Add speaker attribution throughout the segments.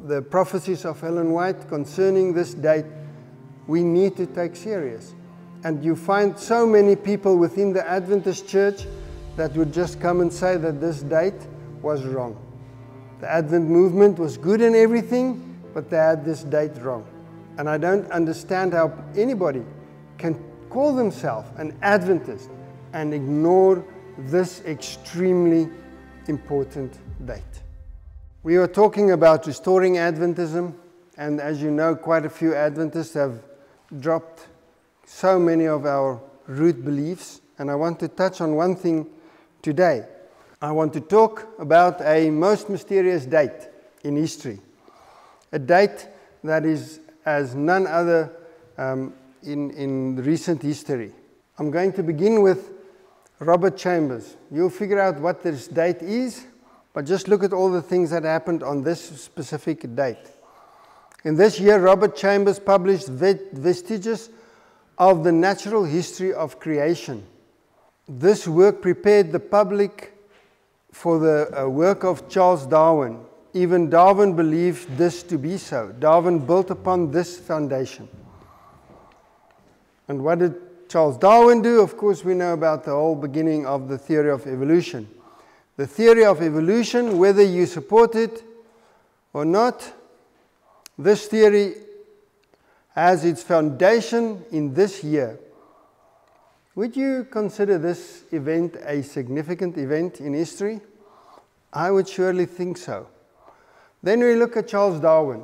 Speaker 1: the prophecies of Ellen White concerning this date, we need to take serious. And you find so many people within the Adventist church that would just come and say that this date was wrong. The Advent movement was good and everything, but they had this date wrong. And I don't understand how anybody can call themselves an Adventist and ignore this extremely important date. We are talking about restoring Adventism, and as you know, quite a few Adventists have dropped so many of our root beliefs, and I want to touch on one thing today. I want to talk about a most mysterious date in history, a date that is as none other in recent history. I'm going to begin with Robert Chambers. You'll figure out what this date is, but just look at all the things that happened on this specific date. In this year, Robert Chambers published Vestiges of the Natural History of Creation. This work prepared the public for the work of Charles Darwin. Even Darwin believed this to be so. Darwin built upon this foundation. And what did Charles Darwin do? Of course, we know about the whole beginning of the theory of evolution. The theory of evolution, whether you support it or not, this theory has its foundation in this year. Would you consider this event a significant event in history? I would surely think so. Then we look at Charles Darwin.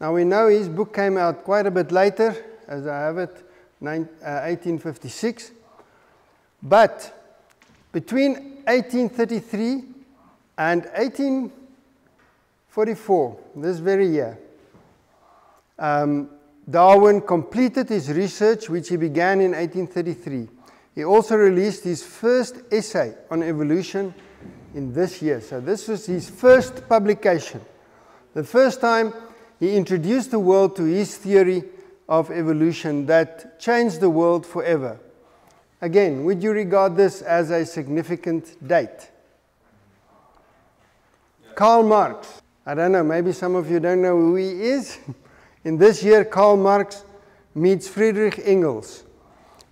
Speaker 1: Now we know his book came out quite a bit later, as I have it, 1856. But between 1833 and 1844, this very year, Darwin completed his research, which he began in 1833. He also released his first essay on evolution in this year. So this was his first publication. The first time he introduced the world to his theory of evolution that changed the world forever. Again, would you regard this as a significant date? Yeah. Karl Marx. I don't know, maybe some of you don't know who he is. In this year, Karl Marx meets Friedrich Engels,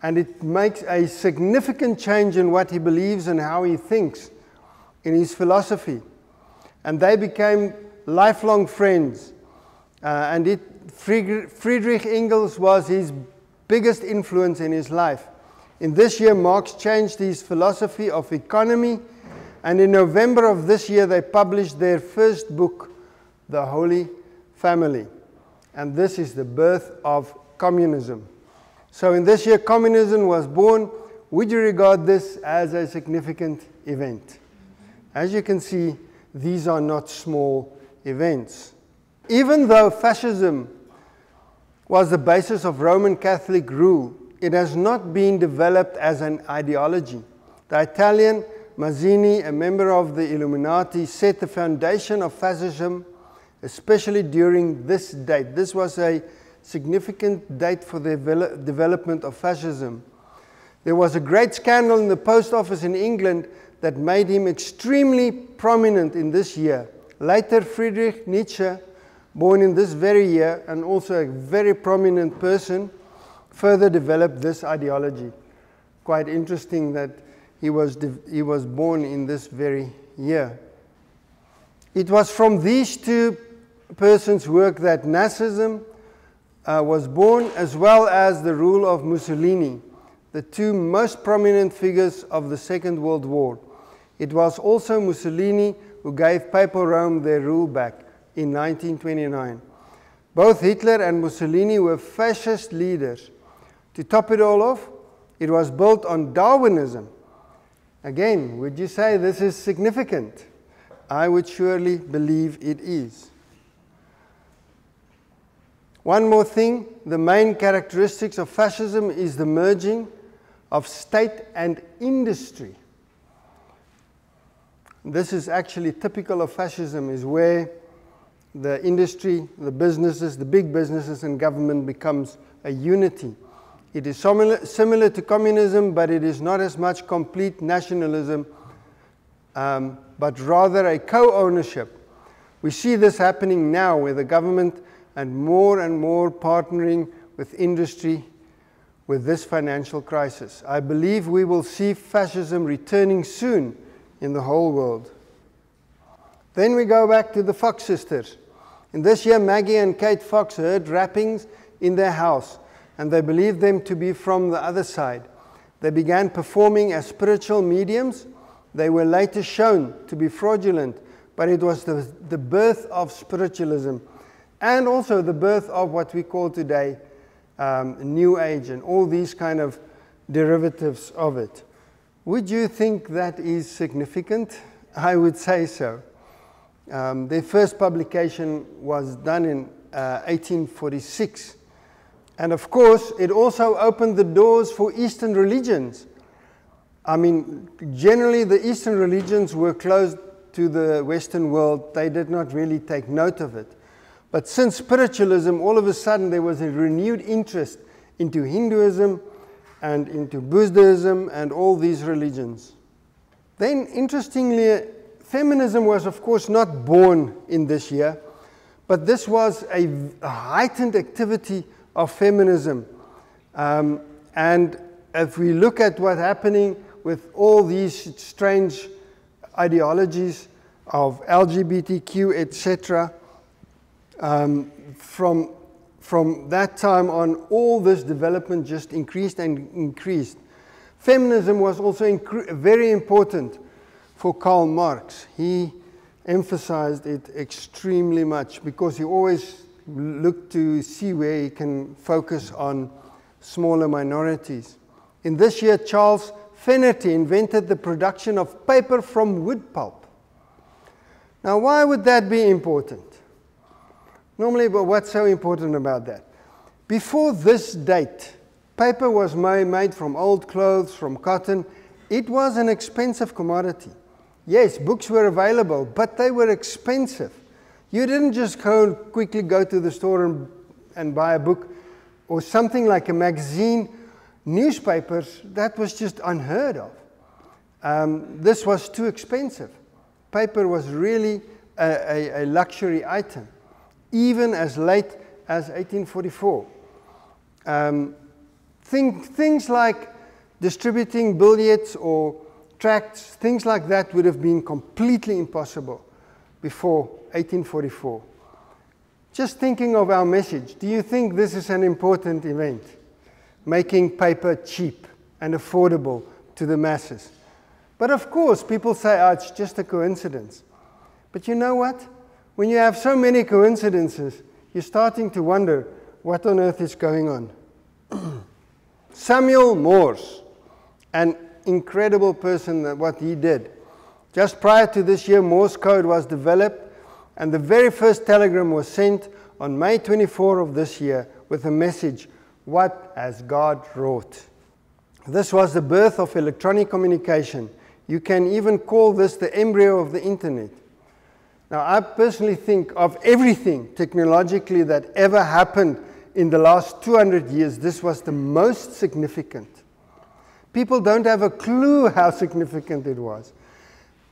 Speaker 1: and it makes a significant change in what he believes and how he thinks in his philosophy. And they became lifelong friends. Friedrich Engels was his biggest influence in his life. In this year, Marx changed his philosophy of economy, and in November of this year, they published their first book, The Holy Family. And this is the birth of communism. So in this year, communism was born. Would you regard this as a significant event? As you can see, these are not small events. Even though fascism was the basis of Roman Catholic rule, it has not been developed as an ideology. The Italian Mazzini, a member of the Illuminati, set the foundation of fascism, especially during this date. This was a significant date for the development of fascism. There was a great scandal in the post office in England that made him extremely prominent in this year. Later, Friedrich Nietzsche, born in this very year, and also a very prominent person, further developed this ideology. Quite interesting that he was born in this very year. It was from these two persons' work that Nazism was born, as well as the rule of Mussolini, the two most prominent figures of the Second World War. It was also Mussolini who gave Papal Rome their rule back in 1929. Both Hitler and Mussolini were fascist leaders. To top it all off, it was built on Darwinism. Again, would you say this is significant? I would surely believe it is. One more thing, the main characteristics of fascism is the merging of state and industry. This is actually typical of fascism, is where the industry, the businesses, the big businesses and government becomes a unity. It is similar to communism, but it is not as much complete nationalism, but rather a co-ownership. We see this happening now where the government and more partnering with industry with this financial crisis. I believe we will see fascism returning soon in the whole world. Then we go back to the Fox sisters. In this year, Maggie and Kate Fox heard rappings in their house, and they believed them to be from the other side. They began performing as spiritual mediums. They were later shown to be fraudulent, but it was the birth of spiritualism and also the birth of what we call today New Age and all these kind of derivatives of it. Would you think that is significant? I would say so. Their first publication was done in 1846. And of course, it also opened the doors for Eastern religions. I mean, generally the Eastern religions were closed to the Western world. They did not really take note of it. But since spiritualism, all of a sudden there was a renewed interest into Hinduism and into Buddhism and all these religions. Then, interestingly, feminism was, of course, not born in this year, but this was a heightened activity of feminism. And if we look at what's happening with all these strange ideologies of LGBTQ, etc., from that time on, all this development just increased and increased. Feminism was also very important for Karl Marx. He emphasized it extremely much because he always looked to see where he can focus on smaller minorities. In this year, Charles Fennerty invented the production of paper from wood pulp. Now, why would that be important? Normally, but what's so important about that? Before this date, paper was made from old clothes, from cotton. It was an expensive commodity. Yes, books were available, but they were expensive. You didn't just quickly go to the store and buy a book or something like a magazine. Newspapers, that was just unheard of. This was too expensive. Paper was really a luxury item, even as late as 1844. Things like distributing billets or tracts, things like that would have been completely impossible before 1844. Just thinking of our message, do you think this is an important event? Making paper cheap and affordable to the masses. But of course, people say, oh, it's just a coincidence. But you know what? When you have so many coincidences, you're starting to wonder what on earth is going on. Samuel Morse, an incredible person, what he did. Just prior to this year, Morse code was developed, and the very first telegram was sent on May 24 of this year with a message, "What has God wrought?" This was the birth of electronic communication. You can even call this the embryo of the internet. Now, I personally think of everything technologically that ever happened in the last 200 years, this was the most significant. People don't have a clue how significant it was.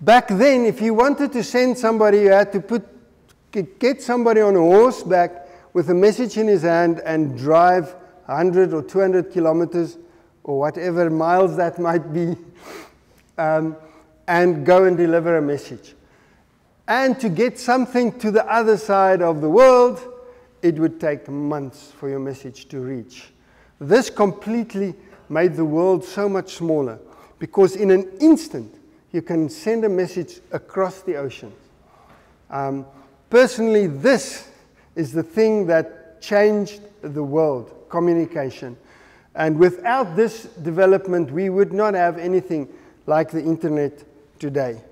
Speaker 1: Back then, if you wanted to send somebody, you had to get somebody on a horseback with a message in his hand and drive 100 or 200 kilometers or whatever miles that might be, and go and deliver a message. And to get something to the other side of the world, it would take months for your message to reach. This completely made the world so much smaller, because in an instant, you can send a message across the ocean. Personally, this is the thing that changed the world, communication. And without this development, we would not have anything like the internet today.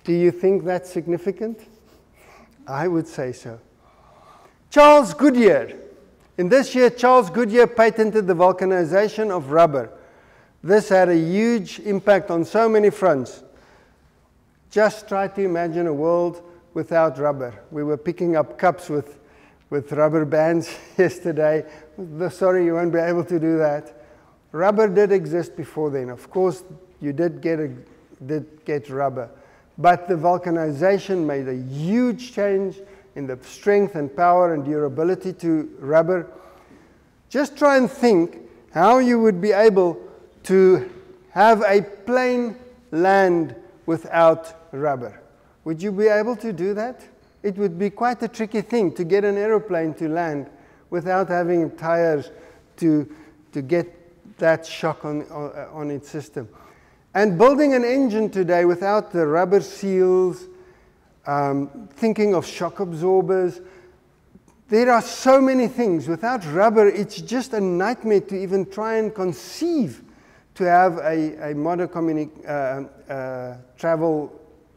Speaker 1: Do you think that's significant? I would say so. Charles Goodyear. In this year, Charles Goodyear patented the vulcanization of rubber. This had a huge impact on so many fronts. Just try to imagine a world without rubber. We were picking up cups with rubber bands yesterday. Sorry, you won't be able to do that. Rubber did exist before then. Of course, you did get rubber. but the vulcanization made a huge change in the strength and power and durability to rubber. Just try and think how you would be able to have a plain land without rubber. Would you be able to do that? It would be quite a tricky thing to get an aeroplane to land without having tires to get that shock on its system. And building an engine today without the rubber seals, thinking of shock absorbers, there are so many things. Without rubber, it's just a nightmare to even try and conceive to have a modern travel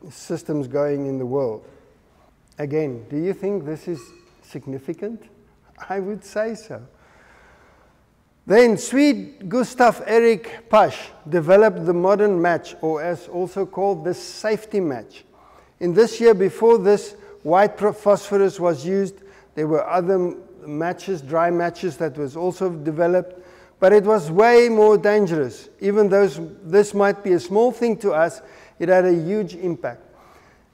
Speaker 1: systems going in the world. Again, do you think this is significant? I would say so. Then Swede Gustav Erik Pasch developed the modern match, or as also called the safety match. In this year, before this white phosphorus was used, there were other matches, dry matches, that was also developed, but it was way more dangerous. Even though this might be a small thing to us, it had a huge impact.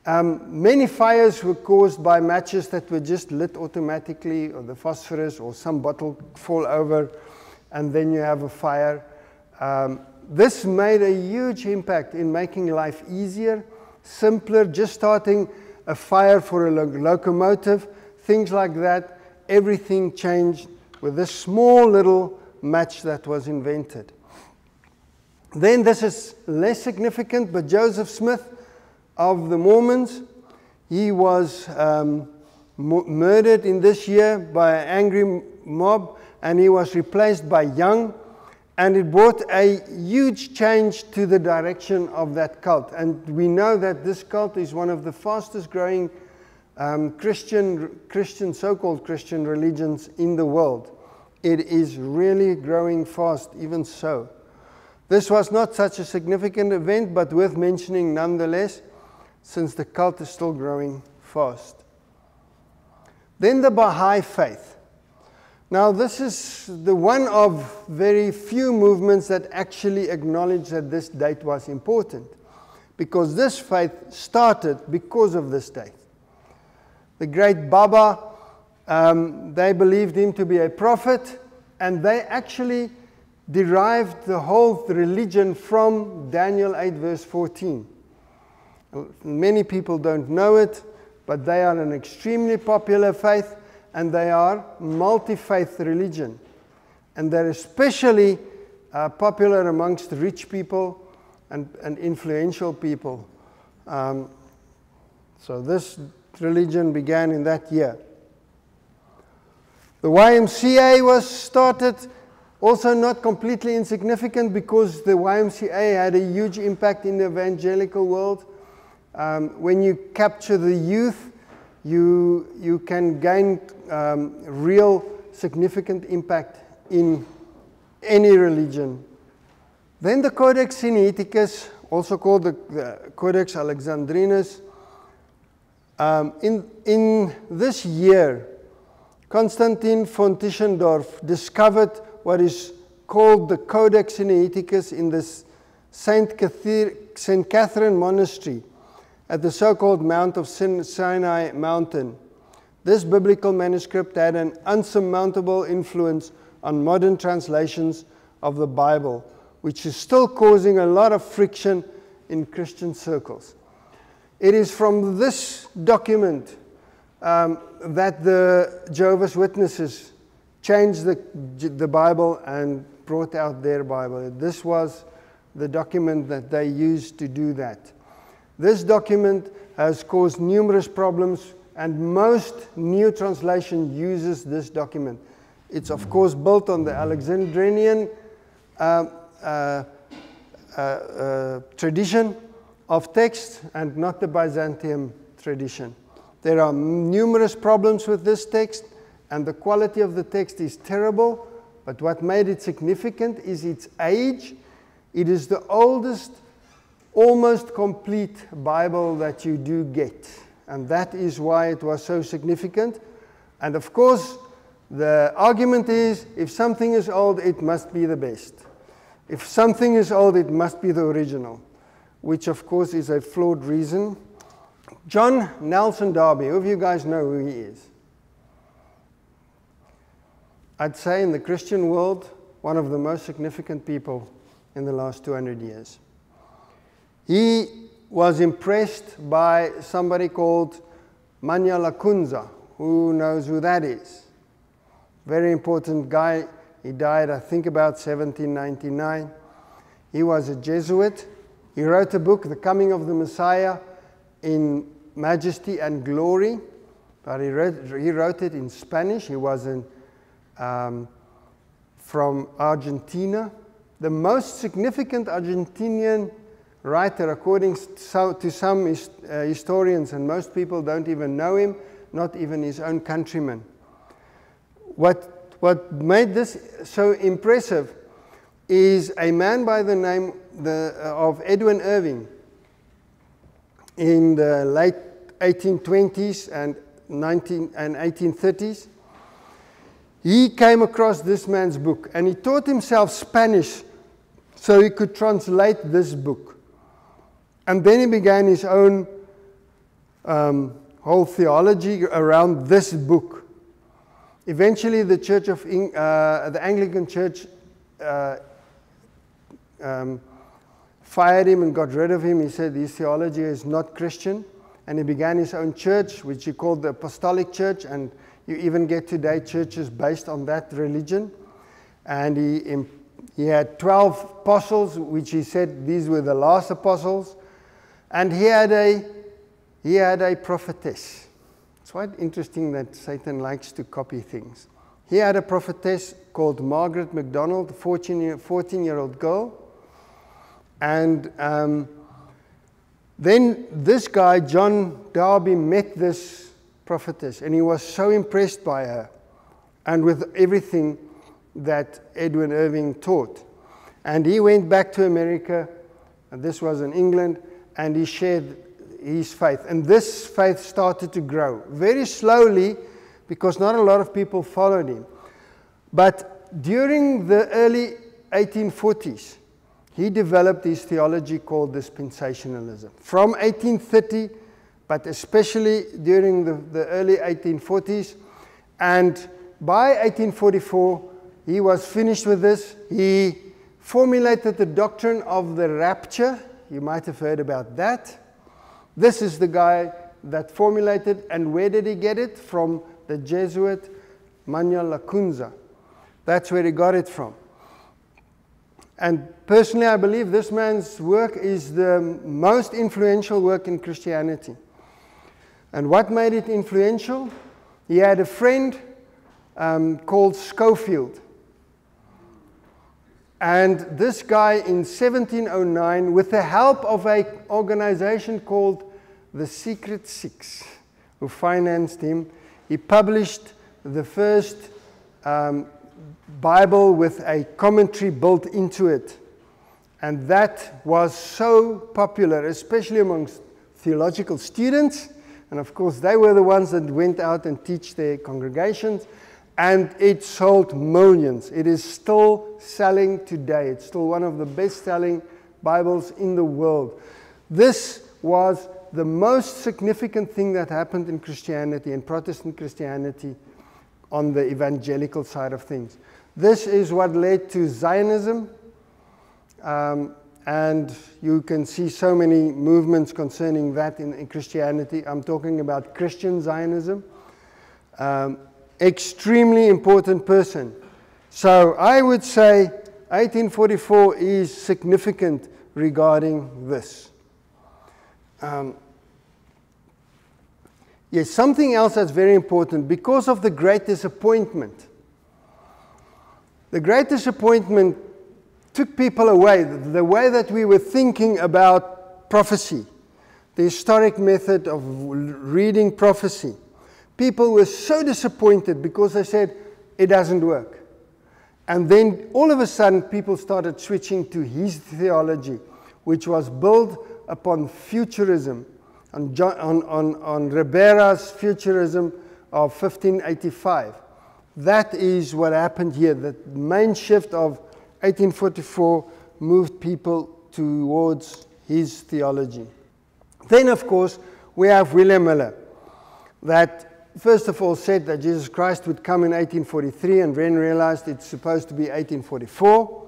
Speaker 1: Many fires were caused by matches that were just lit automatically, or the phosphorus, or some bottle fall over, and then you have a fire. This made a huge impact in making life easier, simpler, just starting a fire for a locomotive, things like that. Everything changed with this small little match that was invented. Then this is less significant, but Joseph Smith of the Mormons, he was murdered in this year by an angry mob, and he was replaced by Young, and it brought a huge change to the direction of that cult. And we know that this cult is one of the fastest growing Christian, so-called Christian religions in the world. It is really growing fast, even so. This was not such a significant event, but worth mentioning nonetheless, since the cult is still growing fast. Then the Baha'i faith. Now, this is the one of very few movements that actually acknowledge that this date was important, because this faith started because of this date. The great Baba, they believed him to be a prophet, and they actually derived the whole religion from Daniel 8 verse 14. Many people don't know it, but they are an extremely popular faith, and they are multi-faith religion. And they're especially popular amongst rich people and influential people. So this religion began in that year. The YMCA was started, also not completely insignificant, because the YMCA had a huge impact in the evangelical world. When you capture the youth, you can gain real significant impact in any religion. Then the Codex Sinaiticus, also called the Codex Alexandrinus. In this year, Constantine von Tischendorf discovered what is called the Codex Sinaiticus in the St. Catherine Monastery at the so-called Mount of Sinai Mountain. This biblical manuscript had an unsurmountable influence on modern translations of the Bible, which is still causing a lot of friction in Christian circles. It is from this document that the Jehovah's Witnesses changed the Bible and brought out their Bible. This was the document that they used to do that. This document has caused numerous problems, and most new translation uses this document. It's of course built on the Alexandrian tradition of text and not the Byzantium tradition. There are numerous problems with this text, and the quality of the text is terrible, but what made it significant is its age. It is the oldest, almost complete Bible that you do get, and that is why it was so significant. And of course, the argument is, if something is old, it must be the best. If something is old, it must be the original. which of course is a flawed reason. John Nelson Darby, who of you guys know who he is? I'd say in the Christian world, one of the most significant people in the last 200 years. He was impressed by somebody called Manya Lacunza. Who knows who that is? Very important guy. He died, I think, about 1799. He was a Jesuit. He wrote a book, The Coming of the Messiah, in Majesty and Glory, but he wrote it in Spanish. He was from Argentina. The most significant Argentinian writer, according to some historians, and most people don't even know him, not even his own countrymen. What made this so impressive is a man by the name of Edwin Irving in the late 1820s and 1830s. He came across this man's book, and he taught himself Spanish so he could translate this book. And then he began his own whole theology around this book. Eventually, the Church of the Anglican Church fired him and got rid of him. He said his theology is not Christian, and he began his own church, which he called the Apostolic Church, and you even get today churches based on that religion. And he had 12 apostles, which he said these were the last apostles, and he had a prophetess. It's quite interesting that Satan likes to copy things. He had a prophetess called Margaret MacDonald, a 14-year-old girl. And then this guy, John Darby, met this prophetess, and he was so impressed by her and with everything that Edwin Irving taught. And he went back to America, and this was in England, and he shared his faith. And this faith started to grow very slowly because not a lot of people followed him. But during the early 1840s, he developed his theology called dispensationalism. From 1830, but especially during the early 1840s, and by 1844, he was finished with this. He formulated the doctrine of the rapture. You might have heard about that. This is the guy that formulated, and where did he get it? From the Jesuit Manya Lacunza. That's where he got it from. And personally, I believe this man's work is the most influential work in Christianity. And what made it influential? He had a friend called Schofield. And this guy in 1709, with the help of an organization called the Secret Six, who financed him, he published the first Bible with a commentary built into it. And that was so popular, especially amongst theological students. And of course, they were the ones that went out and teach their congregations. And it sold millions. It is still selling today. It's still one of the best-selling Bibles in the world. This was the most significant thing that happened in Christianity, in Protestant Christianity, on the evangelical side of things. This is what led to Zionism, and you can see so many movements concerning that in Christianity. I'm talking about Christian Zionism. Extremely important person. So I would say 1844 is significant regarding this. Yes, something else that's very important, because of the Great Disappointment. The Great Disappointment took people away, the way that we were thinking about prophecy, the historic method of reading prophecy. People were so disappointed because they said, it doesn't work. And then all of a sudden, people started switching to his theology, which was built upon futurism, on Ribera's futurism of 1585. That is what happened here. The main shift of 1844 moved people towards his theology. Then, of course, we have William Miller, that first of all said that Jesus Christ would come in 1843 and then realized it's supposed to be 1844.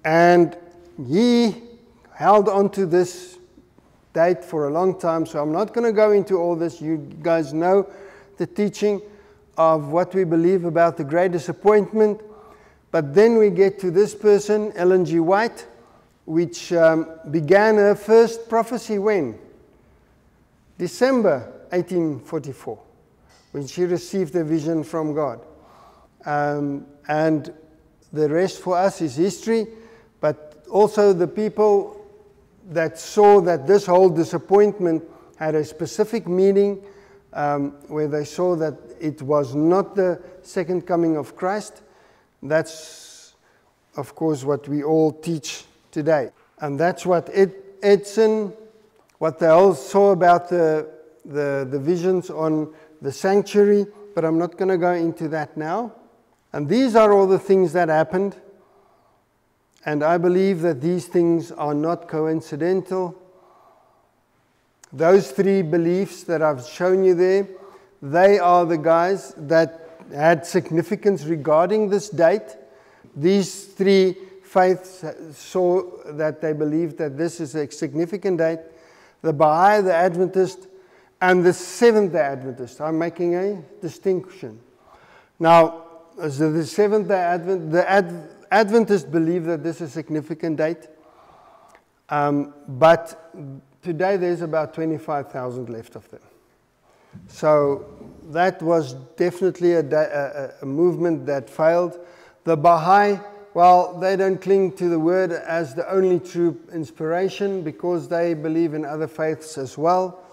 Speaker 1: And he held on to this date for a long time, so I'm not going to go into all this. You guys know the teaching of what we believe about the Great Disappointment. But then we get to this person, Ellen G. White, which began her first prophecy when? December 1844, when she received a vision from God. And the rest for us is history, but also the people that saw that this whole disappointment had a specific meaning, where they saw that it was not the second coming of Christ. That's, of course, what we all teach today. And that's what Edson, what they all saw about the visions on the sanctuary, but I'm not going to go into that now. And these are all the things that happened. And I believe that these things are not coincidental. Those three beliefs that I've shown you there, they are the guys that had significance regarding this date. These three faiths saw that they believed that this is a significant date. The Baha'i, the Adventist, and the Seventh-day Adventist. I'm making a distinction. Now, as the Seventh-day Advent, Adventists believe that this is a significant date, but today there's about 25,000 left of them. So that was definitely a movement that failed. The Baha'i, well, they don't cling to the word as the only true inspiration because they believe in other faiths as well.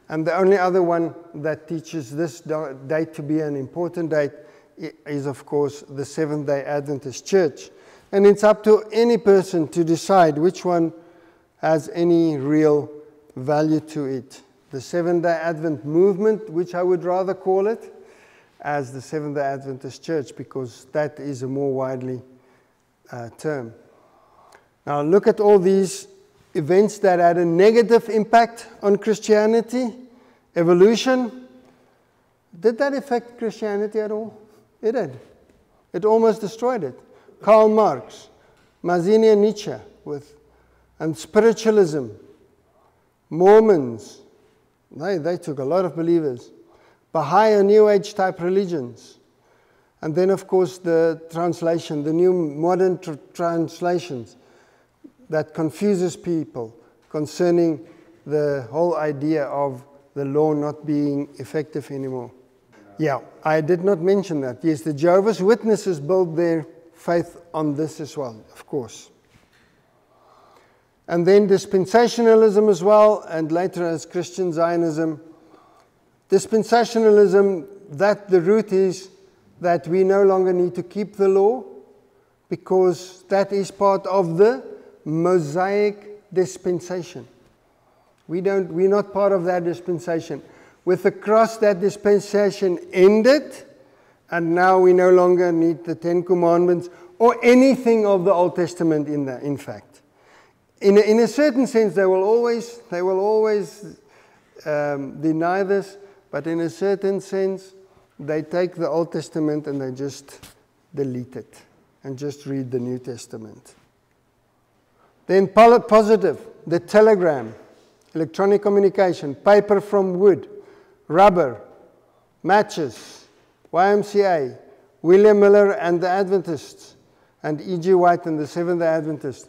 Speaker 1: And the only other one that teaches this date to be an important date is, of course, the Seventh-day Adventist Church. And it's up to any person to decide which one has any real value to it. The Seventh-day Advent movement, which I would rather call it, as the Seventh-day Adventist Church, because that is a more widely term. Now look at all these events that had a negative impact on Christianity. Evolution. Did that affect Christianity at all? It did. It almost destroyed it. Karl Marx, Mazzini and Nietzsche, and spiritualism, Mormons, they took a lot of believers. Baha'i and New Age type religions. And then, of course, the translation, the new modern translations that confuses people concerning the whole idea of the law not being effective anymore. Yeah, I did not mention that. Yes, the Jehovah's Witnesses build their faith on this as well, of course. And then dispensationalism as well, and later as Christian Zionism. Dispensationalism, that the root is that we no longer need to keep the law because that is part of the Mosaic dispensation. We're not part of that dispensation. With the cross, that dispensation ended, and now we no longer need the Ten Commandments or anything of the Old Testament in fact. In a certain sense, they will always deny this, but in a certain sense, they take the Old Testament and they just delete it and just read the New Testament. Then positive, the telegram, electronic communication, paper from wood, rubber, matches, YMCA, William Miller and the Adventists, and E.G. White and the Seventh-day Adventists.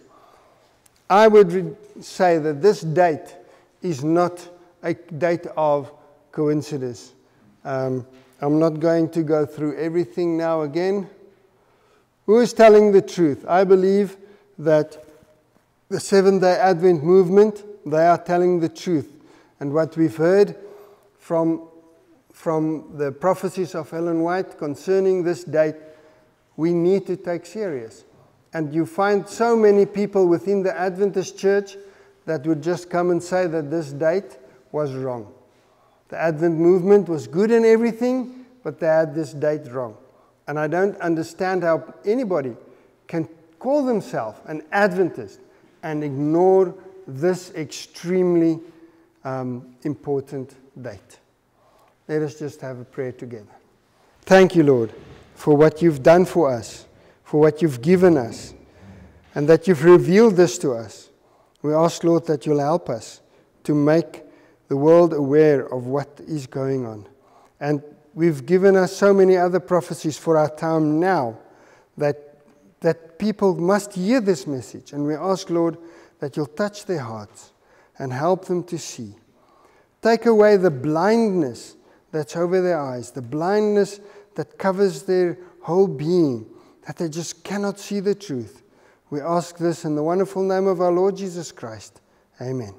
Speaker 1: I would say that this date is not a date of coincidence. I'm not going to go through everything now again. Who is telling the truth? I believe that the Seventh-day Advent movement, they are telling the truth. And what we've heard from the prophecies of Ellen White concerning this date, we need to take serious. And you find so many people within the Adventist church that would just come and say that this date was wrong. The Advent movement was good in everything, but they had this date wrong. And I don't understand how anybody can call themselves an Adventist and ignore this extremely important date. Let us just have a prayer together. Thank you, Lord, for what you've done for us, for what you've given us, and that you've revealed this to us. We ask, Lord, that you'll help us to make the world aware of what is going on. And we've given us so many other prophecies for our time now that people must hear this message. And we ask, Lord, that you'll touch their hearts and help them to see. Take away the blindness that's over their eyes, the blindness that covers their whole being, that they just cannot see the truth. We ask this in the wonderful name of our Lord Jesus Christ. Amen.